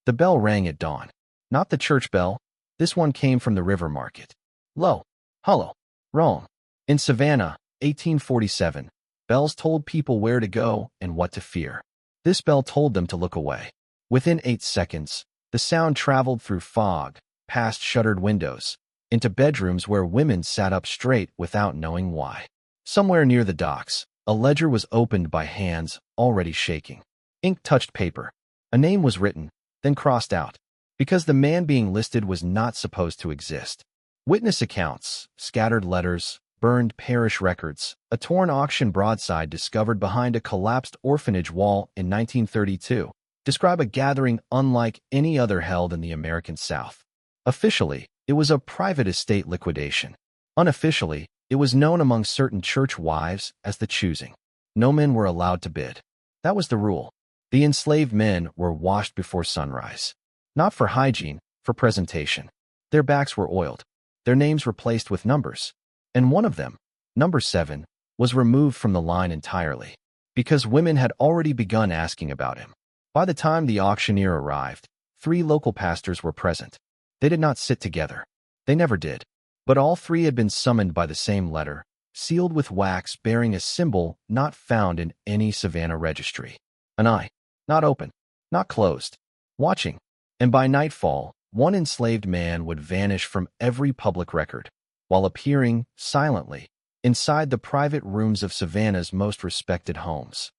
The bell rang at dawn. Not the church bell. This one came from the river market. Lo, hullo, Rome. In Savannah, 1847, bells told people where to go and what to fear. This bell told them to look away. Within 8 seconds, the sound traveled through fog, past shuttered windows, into bedrooms where women sat up straight without knowing why. Somewhere near the docks, a ledger was opened by hands already shaking. Ink touched paper. A name was written, then crossed out, because the man being listed was not supposed to exist. Witness accounts, scattered letters, burned parish records, a torn auction broadside discovered behind a collapsed orphanage wall in 1932, describe a gathering unlike any other held in the American South. Officially, it was a private estate liquidation. Unofficially, it was known among certain church wives as the choosing. No men were allowed to bid. That was the rule. The enslaved men were washed before sunrise. Not for hygiene, for presentation. Their backs were oiled. Their names replaced with numbers. And one of them, number 7, was removed from the line entirely, because women had already begun asking about him. By the time the auctioneer arrived, 3 local pastors were present. They did not sit together. They never did. But all 3 had been summoned by the same letter, sealed with wax bearing a symbol not found in any Savannah registry. An eye, not open, not closed, watching. And by nightfall, one enslaved man would vanish from every public record, while appearing, silently, inside the private rooms of Savannah's most respected homes.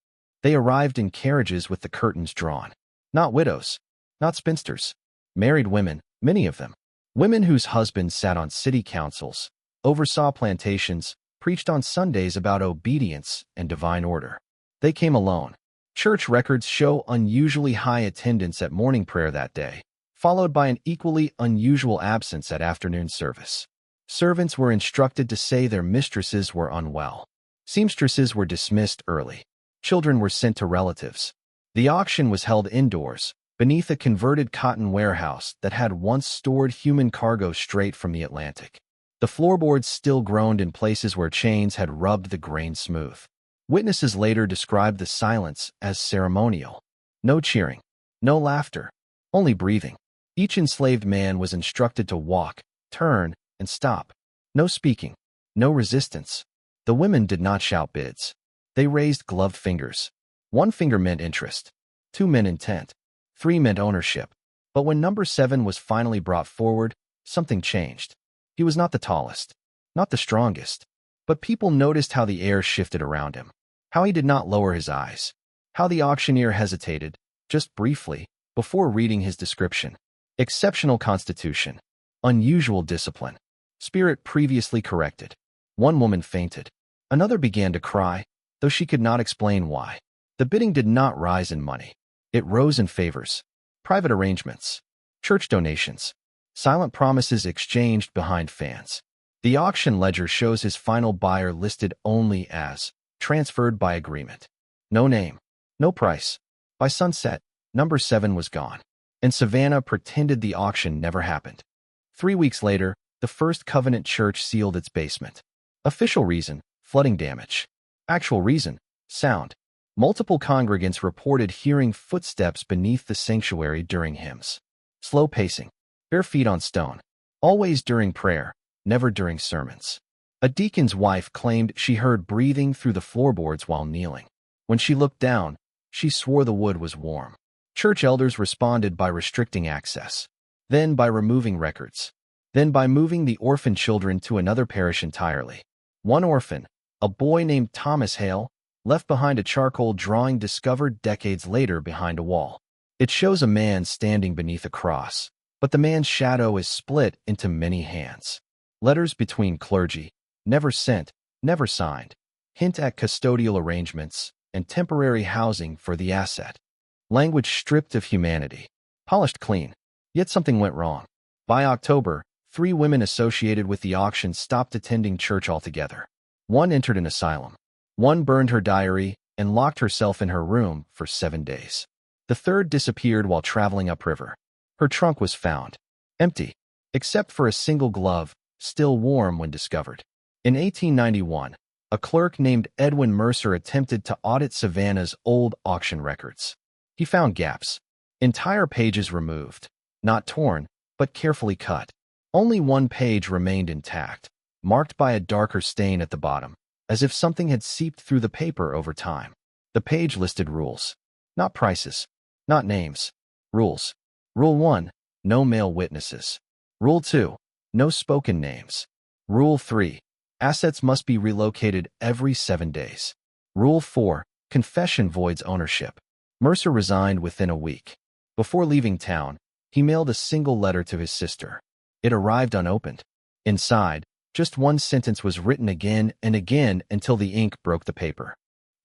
They arrived in carriages with the curtains drawn. Not widows, not spinsters. Married women, many of them. Women whose husbands sat on city councils, oversaw plantations, preached on Sundays about obedience and divine order. They came alone. Church records show unusually high attendance at morning prayer that day, followed by an equally unusual absence at afternoon service. Servants were instructed to say their mistresses were unwell. Seamstresses were dismissed early. Children were sent to relatives. The auction was held indoors, beneath a converted cotton warehouse that had once stored human cargo straight from the Atlantic. The floorboards still groaned in places where chains had rubbed the grain smooth. Witnesses later described the silence as ceremonial. No cheering, no laughter, only breathing. Each enslaved man was instructed to walk, turn, and stop. No speaking, no resistance. The women did not shout bids. They raised gloved fingers. 1 finger meant interest, 2 meant intent, 3 meant ownership. But when number 7 was finally brought forward, something changed. He was not the tallest, not the strongest, but people noticed how the air shifted around him, how he did not lower his eyes, how the auctioneer hesitated, just briefly, before reading his description. Exceptional constitution, unusual discipline, spirit previously corrected. 1 woman fainted. Another began to cry, though she could not explain why. The bidding did not rise in money. It rose in favors, private arrangements, church donations, silent promises exchanged behind fans. The auction ledger shows his final buyer listed only as transferred by agreement. No name, no price. By sunset, number 7 was gone, and Savannah pretended the auction never happened. 3 weeks later, the First Covenant Church sealed its basement. Official reason, flooding damage. Actual reason, sound. Multiple congregants reported hearing footsteps beneath the sanctuary during hymns. Slow pacing, bare feet on stone. Always during prayer, never during sermons. A deacon's wife claimed she heard breathing through the floorboards while kneeling. When she looked down, she swore the wood was warm. Church elders responded by restricting access, then by removing records, then by moving the orphan children to another parish entirely. 1 orphan, a boy named Thomas Hale, left behind a charcoal drawing discovered decades later behind a wall. It shows a man standing beneath a cross, but the man's shadow is split into many hands. Letters between clergy, never sent, never signed, hint at custodial arrangements and temporary housing for the asset. Language stripped of humanity, polished clean, yet something went wrong. By October, 3 women associated with the auction stopped attending church altogether. 1 entered an asylum. 1 burned her diary and locked herself in her room for 7 days. The 3rd disappeared while traveling upriver. Her trunk was found, empty, except for a single glove, still warm when discovered. In 1891, a clerk named Edwin Mercer attempted to audit Savannah's old auction records. He found gaps. Entire pages removed, not torn, but carefully cut. Only one page remained intact, marked by a darker stain at the bottom, as if something had seeped through the paper over time. The page listed rules. Not prices. Not names. Rules. Rule 1. No male witnesses. Rule 2. No spoken names. Rule 3. Assets must be relocated every 7 days. Rule 4. Confession voids ownership. Mercer resigned within a week. Before leaving town, he mailed a single letter to his sister. It arrived unopened. Inside, just one sentence was written again and again until the ink broke the paper.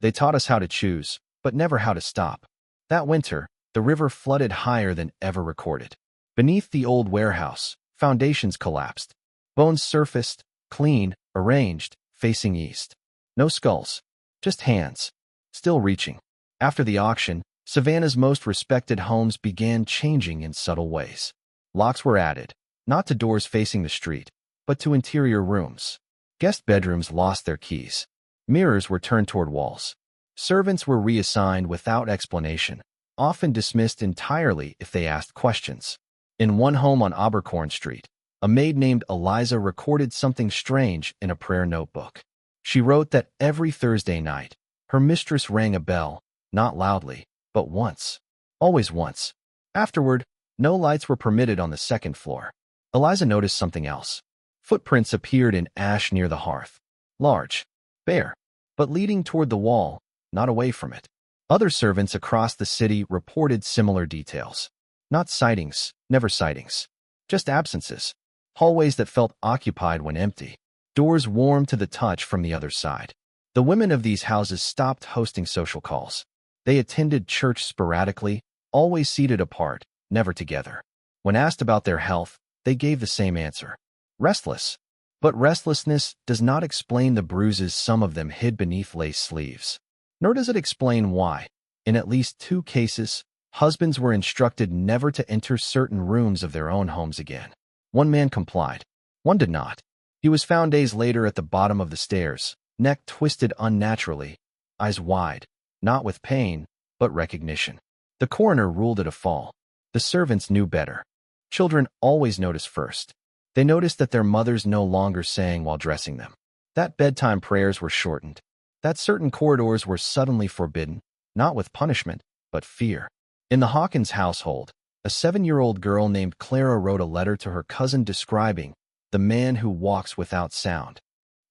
They taught us how to choose, but never how to stop. That winter, the river flooded higher than ever recorded. Beneath the old warehouse, foundations collapsed. Bones surfaced, clean, arranged, facing east. No skulls, just hands, still reaching. After the auction, Savannah's most respected homes began changing in subtle ways. Locks were added, not to doors facing the street, but to interior rooms. Guest bedrooms lost their keys. Mirrors were turned toward walls. Servants were reassigned without explanation, often dismissed entirely if they asked questions. In one home on Abercorn Street, a maid named Eliza recorded something strange in a prayer notebook. She wrote that every Thursday night, her mistress rang a bell, not loudly, but once. Always once. Afterward, no lights were permitted on the second floor. Eliza noticed something else. Footprints appeared in ash near the hearth. Large, bare, but leading toward the wall, not away from it. Other servants across the city reported similar details. Not sightings, never sightings. Just absences. Hallways that felt occupied when empty. Doors warm to the touch from the other side. The women of these houses stopped hosting social calls. They attended church sporadically, always seated apart, never together. When asked about their health, they gave the same answer. Restless. But restlessness does not explain the bruises some of them hid beneath lace sleeves. Nor does it explain why, in at least 2 cases, husbands were instructed never to enter certain rooms of their own homes again. One man complied. One did not. He was found days later at the bottom of the stairs, neck twisted unnaturally, eyes wide, not with pain, but recognition. The coroner ruled it a fall. The servants knew better. Children always notice first. They noticed that their mothers no longer sang while dressing them. That bedtime prayers were shortened. That certain corridors were suddenly forbidden, not with punishment, but fear. In the Hawkins household, a 7-year-old girl named Clara wrote a letter to her cousin describing the man who walks without sound.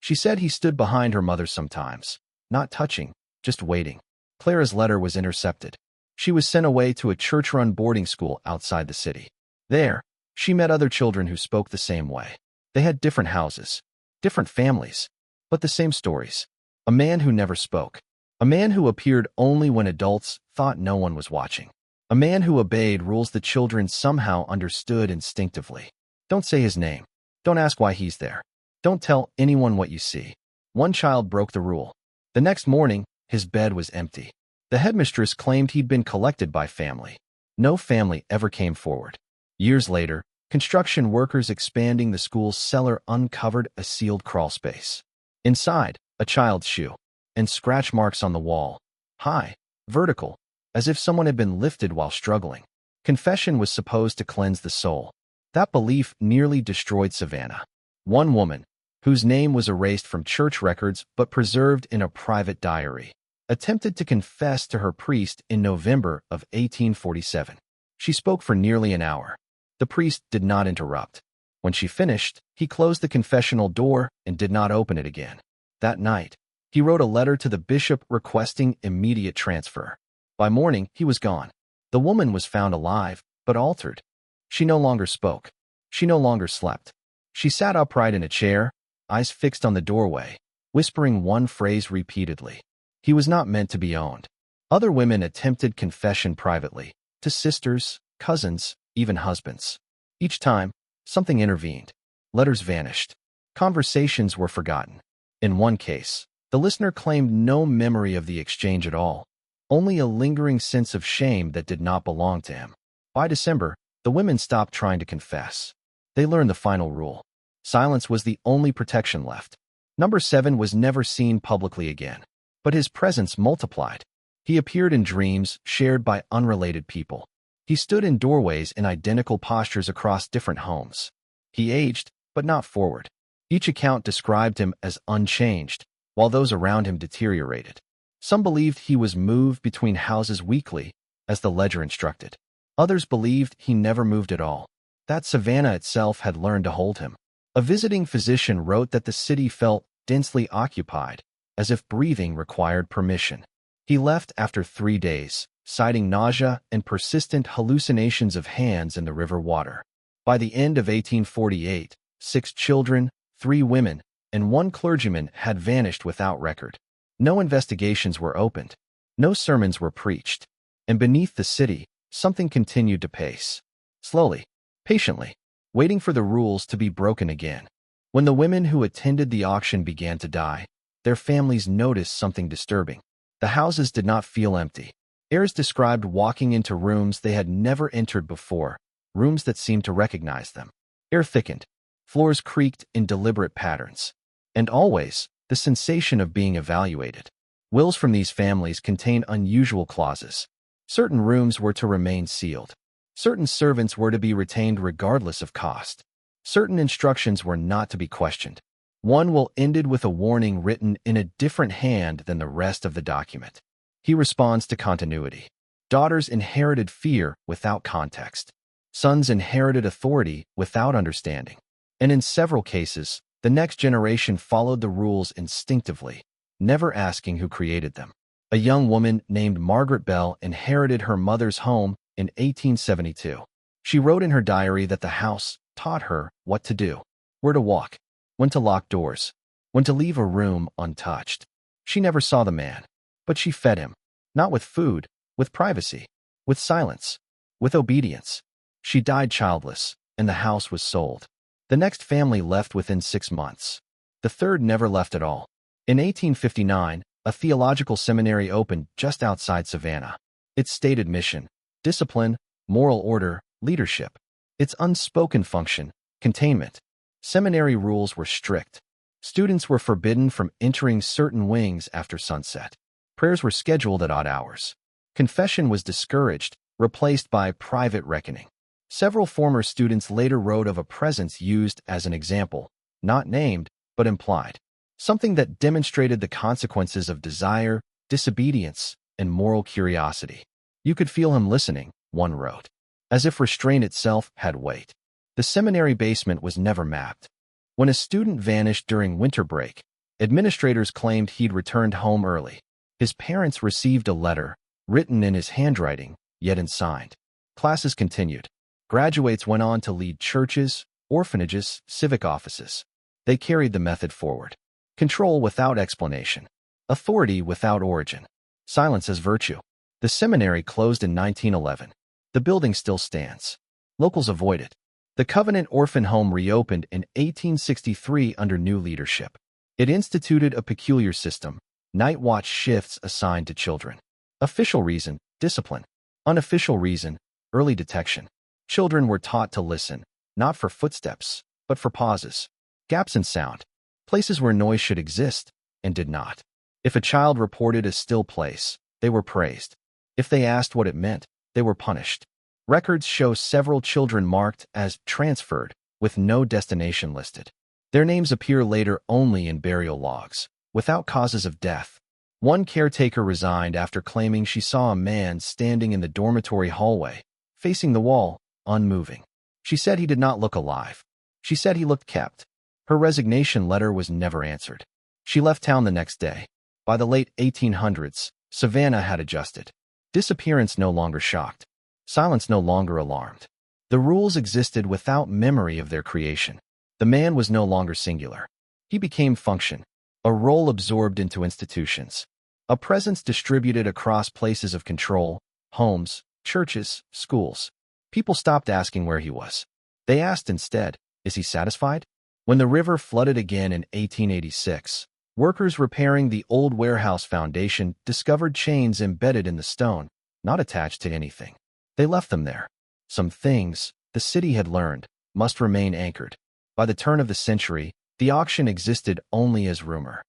She said he stood behind her mother sometimes, not touching, just waiting. Clara's letter was intercepted. She was sent away to a church-run boarding school outside the city. There, she met other children who spoke the same way. They had different houses, different families, but the same stories. A man who never spoke. A man who appeared only when adults thought no one was watching. A man who obeyed rules the children somehow understood instinctively. Don't say his name. Don't ask why he's there. Don't tell anyone what you see. One child broke the rule. The next morning, his bed was empty. The headmistress claimed he'd been collected by family. No family ever came forward. Years later, construction workers expanding the school's cellar uncovered a sealed crawlspace. Inside, a child's shoe, and scratch marks on the wall. High, vertical, as if someone had been lifted while struggling. Confession was supposed to cleanse the soul. That belief nearly destroyed Savannah. One woman, whose name was erased from church records but preserved in a private diary, attempted to confess to her priest in November of 1847. She spoke for nearly an hour. The priest did not interrupt. When she finished, he closed the confessional door and did not open it again. That night, he wrote a letter to the bishop requesting immediate transfer. By morning, he was gone. The woman was found alive, but altered. She no longer spoke. She no longer slept. She sat upright in a chair, eyes fixed on the doorway, whispering one phrase repeatedly. He was not meant to be owned. Other women attempted confession privately, to sisters, cousins, even husbands. Each time, something intervened. Letters vanished. Conversations were forgotten. In one case, the listener claimed no memory of the exchange at all, only a lingering sense of shame that did not belong to him. By December, the women stopped trying to confess. They learned the final rule. Silence was the only protection left. Number 7 was never seen publicly again, but his presence multiplied. He appeared in dreams shared by unrelated people. He stood in doorways in identical postures across different homes. He aged, but not forward. Each account described him as unchanged, while those around him deteriorated. Some believed he was moved between houses weekly, as the ledger instructed. Others believed he never moved at all, that Savannah itself had learned to hold him. A visiting physician wrote that the city felt densely occupied, as if breathing required permission. He left after 3 days, citing nausea and persistent hallucinations of hands in the river water. By the end of 1848, 6 children, 3 women, and 1 clergyman had vanished without record. No investigations were opened. No sermons were preached. And beneath the city, something continued to pace. Slowly, patiently, waiting for the rules to be broken again. When the women who attended the auction began to die, their families noticed something disturbing. The houses did not feel empty. Heirs described walking into rooms they had never entered before, rooms that seemed to recognize them. Air thickened. Floors creaked in deliberate patterns. And always, the sensation of being evaluated. Wills from these families contained unusual clauses. Certain rooms were to remain sealed. Certain servants were to be retained regardless of cost. Certain instructions were not to be questioned. One will ended with a warning written in a different hand than the rest of the document. He responds to continuity. Daughters inherited fear without context. Sons inherited authority without understanding. And in several cases, the next generation followed the rules instinctively, never asking who created them. A young woman named Margaret Bell inherited her mother's home in 1872. She wrote in her diary that the house taught her what to do, where to walk, when to lock doors, when to leave a room untouched. She never saw the man, but she fed him, not with food, with privacy, with silence, with obedience. She died childless, and the house was sold. The next family left within 6 months. The third never left at all. In 1859, a theological seminary opened just outside Savannah. Its stated mission: discipline, moral order, leadership. Its unspoken function: containment. Seminary rules were strict. Students were forbidden from entering certain wings after sunset. Prayers were scheduled at odd hours. Confession was discouraged, replaced by private reckoning. Several former students later wrote of a presence used as an example, not named, but implied. Something that demonstrated the consequences of desire, disobedience, and moral curiosity. You could feel him listening, one wrote, as if restraint itself had weight. The seminary basement was never mapped. When a student vanished during winter break, administrators claimed he'd returned home early. His parents received a letter, written in his handwriting, yet unsigned. Classes continued. Graduates went on to lead churches, orphanages, civic offices. They carried the method forward. Control without explanation. Authority without origin. Silence as virtue. The seminary closed in 1911. The building still stands. Locals avoid it. The Covenant Orphan Home reopened in 1863 under new leadership. It instituted a peculiar system: night watch shifts assigned to children. Official reason: discipline. Unofficial reason: early detection. Children were taught to listen, not for footsteps, but for pauses, gaps in sound, places where noise should exist and did not. If a child reported a still place, they were praised. If they asked what it meant, they were punished. Records show several children marked as transferred, with no destination listed. Their names appear later only in burial logs, without causes of death. One caretaker resigned after claiming she saw a man standing in the dormitory hallway, facing the wall, unmoving. She said he did not look alive. She said he looked kept. Her resignation letter was never answered. She left town the next day. By the late 1800s, Savannah had adjusted. Disappearance no longer shocked. Silence no longer alarmed. The rules existed without memory of their creation. The man was no longer singular. He became function, a role absorbed into institutions, a presence distributed across places of control, homes, churches, schools. People stopped asking where he was. They asked instead, is he satisfied? When the river flooded again in 1886, workers repairing the old warehouse foundation discovered chains embedded in the stone, not attached to anything. They left them there. Some things, the city had learned, must remain anchored. By the turn of the century, the auction existed only as rumor.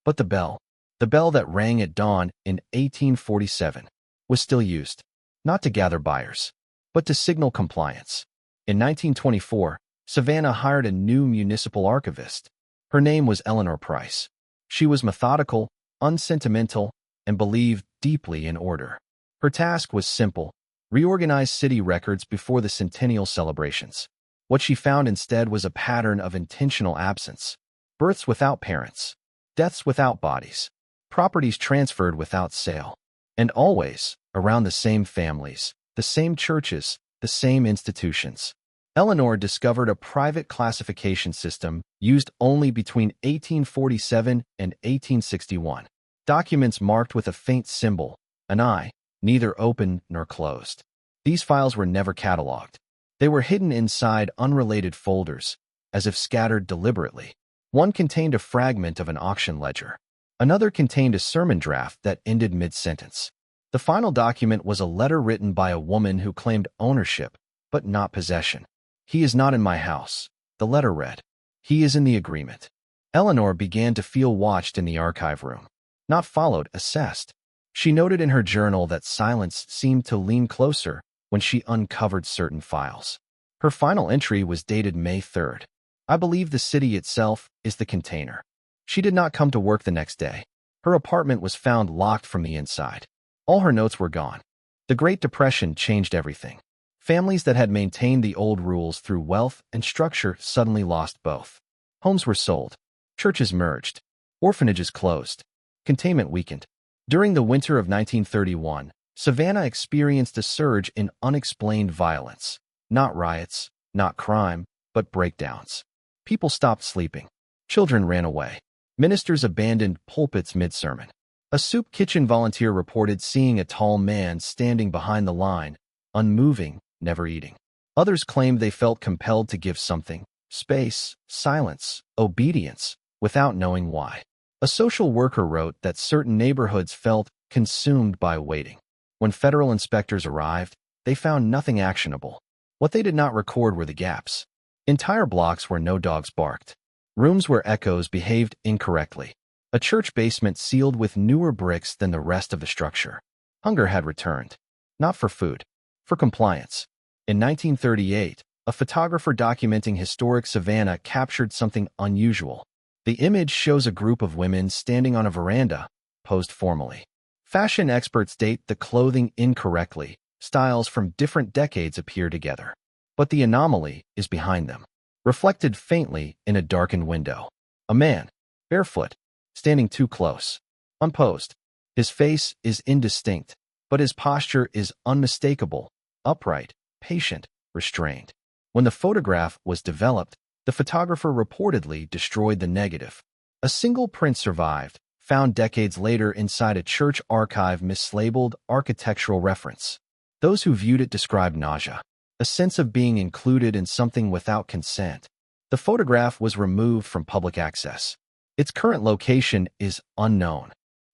But the bell that rang at dawn in 1847, was still used, not to gather buyers, but to signal compliance. In 1924, Savannah hired a new municipal archivist. Her name was Eleanor Price. She was methodical, unsentimental, and believed deeply in order. Her task was simple: reorganize city records before the centennial celebrations. What she found instead was a pattern of intentional absence: births without parents, deaths without bodies, properties transferred without sale, and always around the same families, the same churches, the same institutions. Eleanor discovered a private classification system used only between 1847 and 1861. Documents marked with a faint symbol, an eye, neither open nor closed. These files were never cataloged. They were hidden inside unrelated folders, as if scattered deliberately. One contained a fragment of an auction ledger. Another contained a sermon draft that ended mid-sentence. The final document was a letter written by a woman who claimed ownership, but not possession. "He is not in my house," the letter read. "He is in the agreement." Eleanor began to feel watched in the archive room. Not followed, assessed. She noted in her journal that silence seemed to lean closer when she uncovered certain files. Her final entry was dated May 3rd. "I believe the city itself is the container." She did not come to work the next day. Her apartment was found locked from the inside. All her notes were gone. The Great Depression changed everything. Families that had maintained the old rules through wealth and structure suddenly lost both. Homes were sold. Churches merged. Orphanages closed. Containment weakened. During the winter of 1931, Savannah experienced a surge in unexplained violence. Not riots, not crime, but breakdowns. People stopped sleeping. Children ran away. Ministers abandoned pulpits mid-sermon. A soup kitchen volunteer reported seeing a tall man standing behind the line, unmoving, never eating. Others claimed they felt compelled to give something: space, silence, obedience, without knowing why. A social worker wrote that certain neighborhoods felt consumed by waiting. When federal inspectors arrived, they found nothing actionable. What they did not record were the gaps. Entire blocks where no dogs barked. Rooms where echoes behaved incorrectly. A church basement sealed with newer bricks than the rest of the structure. Hunger had returned. Not for food, for compliance. In 1938, a photographer documenting historic Savannah captured something unusual. The image shows a group of women standing on a veranda, posed formally. Fashion experts date the clothing incorrectly. Styles from different decades appear together. But the anomaly is behind them, reflected faintly in a darkened window. A man, barefoot, standing too close. Unposed. His face is indistinct, but his posture is unmistakable, upright, patient, restrained. When the photograph was developed, the photographer reportedly destroyed the negative. A single print survived, found decades later inside a church archive, mislabeled architectural reference. Those who viewed it described nausea, a sense of being included in something without consent. The photograph was removed from public access. Its current location is unknown.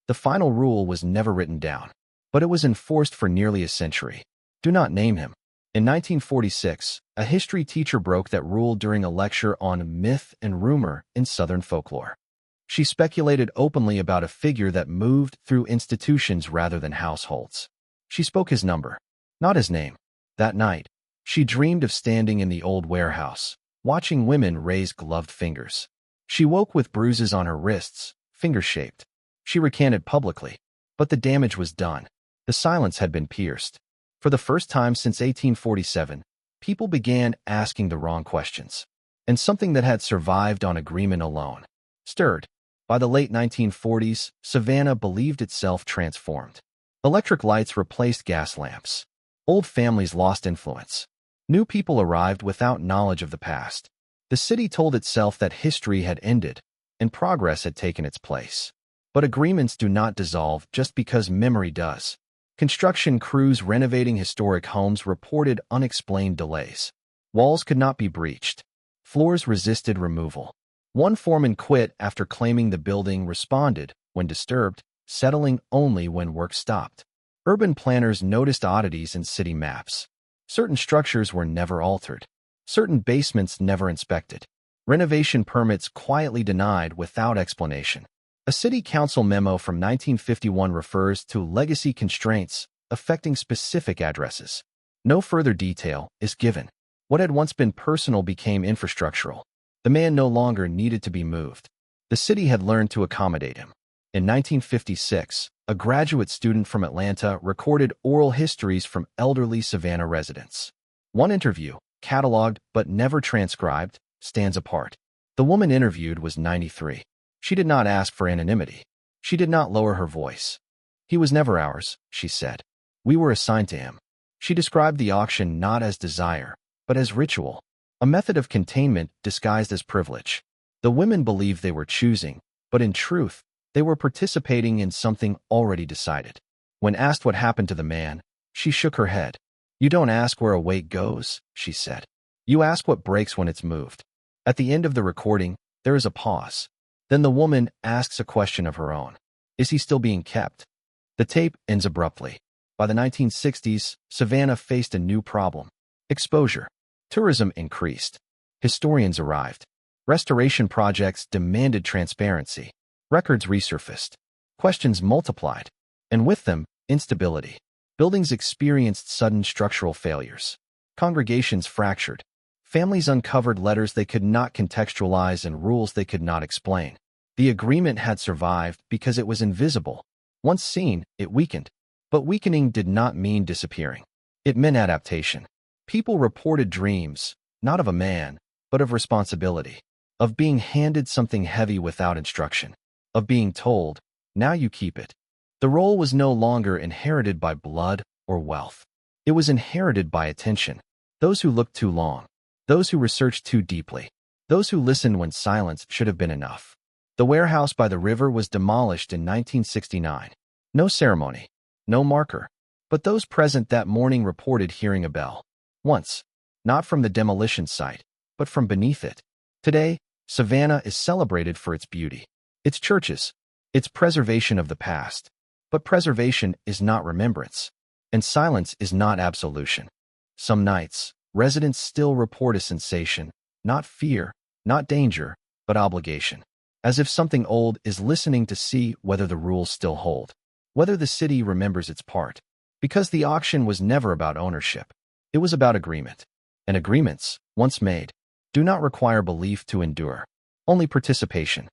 The final rule was never written down, but it was enforced for nearly a century. Do not name him. In 1946, a history teacher broke that rule during a lecture on myth and rumor in Southern folklore. She speculated openly about a figure that moved through institutions rather than households. She spoke his number, not his name. That night, she dreamed of standing in the old warehouse, watching women raise gloved fingers. She woke with bruises on her wrists, finger-shaped. She recanted publicly, but the damage was done. The silence had been pierced. For the first time since 1847, people began asking the wrong questions, and something that had survived on agreement alone stirred. By the late 1940s, Savannah believed itself transformed. Electric lights replaced gas lamps. Old families lost influence. New people arrived without knowledge of the past. The city told itself that history had ended, and progress had taken its place. But agreements do not dissolve just because memory does. Construction crews renovating historic homes reported unexplained delays. Walls could not be breached. Floors resisted removal. One foreman quit after claiming the building responded when disturbed, settling only when work stopped. Urban planners noticed oddities in city maps. Certain structures were never altered. Certain basements never inspected. Renovation permits quietly denied without explanation. A city council memo from 1951 refers to legacy constraints affecting specific addresses. No further detail is given. What had once been personal became infrastructural. The man no longer needed to be moved. The city had learned to accommodate him. In 1956, a graduate student from Atlanta recorded oral histories from elderly Savannah residents. One interview, cataloged but never transcribed, stands apart. The woman interviewed was 93. She did not ask for anonymity. She did not lower her voice. "He was never ours," she said. "We were assigned to him." She described the auction not as desire, but as ritual, a method of containment disguised as privilege. The women believed they were choosing, but in truth, they were participating in something already decided. When asked what happened to the man, she shook her head. "You don't ask where a weight goes," she said. "You ask what breaks when it's moved." At the end of the recording, there is a pause. Then the woman asks a question of her own. Is he still being kept? The tape ends abruptly. By the 1960s, Savannah faced a new problem. Exposure. Tourism increased. Historians arrived. Restoration projects demanded transparency. Records resurfaced. Questions multiplied. And with them, instability. Buildings experienced sudden structural failures. Congregations fractured. Families uncovered letters they could not contextualize and rules they could not explain. The agreement had survived because it was invisible. Once seen, it weakened. But weakening did not mean disappearing. It meant adaptation. People reported dreams, not of a man, but of responsibility. Of being handed something heavy without instruction. Of being told, "Now you keep it." The role was no longer inherited by blood or wealth. It was inherited by attention. Those who looked too long. Those who researched too deeply. Those who listened when silence should have been enough. The warehouse by the river was demolished in 1969. No ceremony. No marker. But those present that morning reported hearing a bell. Once. Not from the demolition site, but from beneath it. Today, Savannah is celebrated for its beauty. Its churches. Its preservation of the past. But preservation is not remembrance. And silence is not absolution. Some nights, residents still report a sensation, not fear, not danger, but obligation. As if something old is listening to see whether the rules still hold. Whether the city remembers its part. Because the auction was never about ownership. It was about agreement. And agreements, once made, do not require belief to endure. Only participation.